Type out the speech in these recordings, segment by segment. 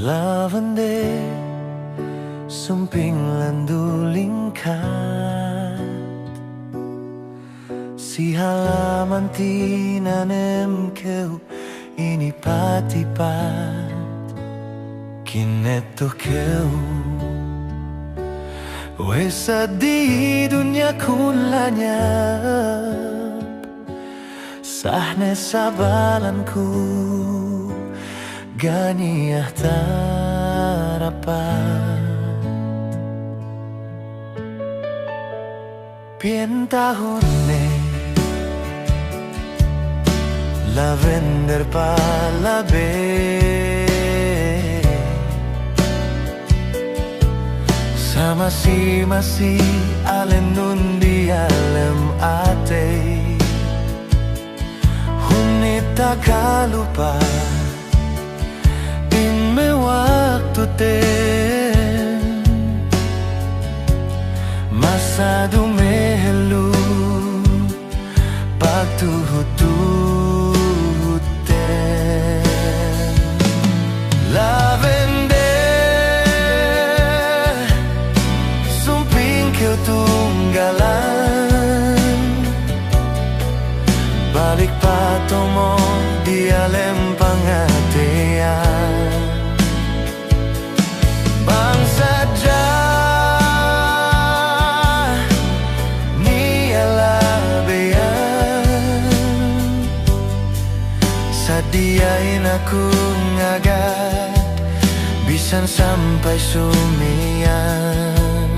Lavender sumping landulingkat, si halaman tinanem kau ini patipat kineto kau wesa di dunia kulanya sahne sabalanku ganiyah tarapan pien tahun lavender palabe sama si masih alendun di alam ate hunita kalupa in me waktu ten masa du mehelu waktu hutu ten lavender sumping kau tunggalan balik patomo dia lempang atean bang saja nialah beyan sadiain aku ngagat bisan sampai sumian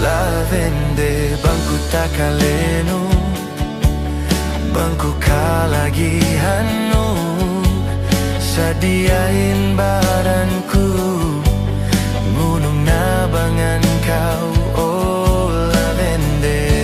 lavender bangku takalenu bangku kalagi hanu sadiain badanku ngunung nabangan kau oh lavender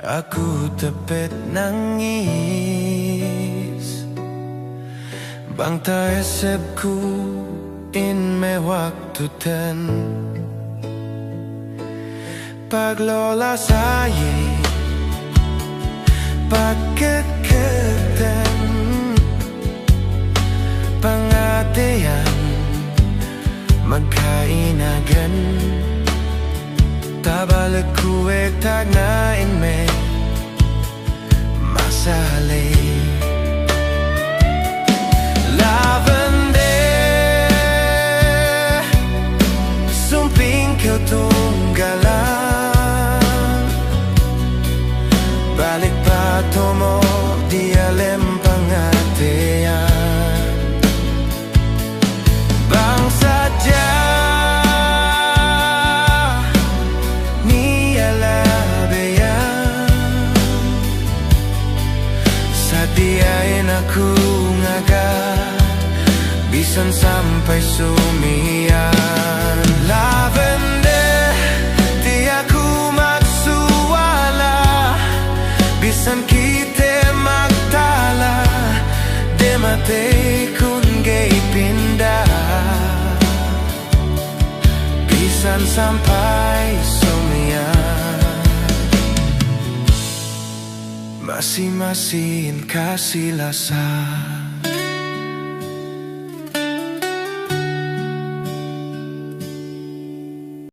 aku tepet nangis bang taesepku in me waktu ten paglola saye paket keten pangatean magkainagan tabalik kuwek tagnain me masali lavender sumping kau tunggalan balik patomo dia lempang atean bang saja diain aku ngagat bisan sampai sumian lavender di aku maksuala bisan kita magtala demate kun gay pindah bisan sampai sumian masing-masing kasih lasa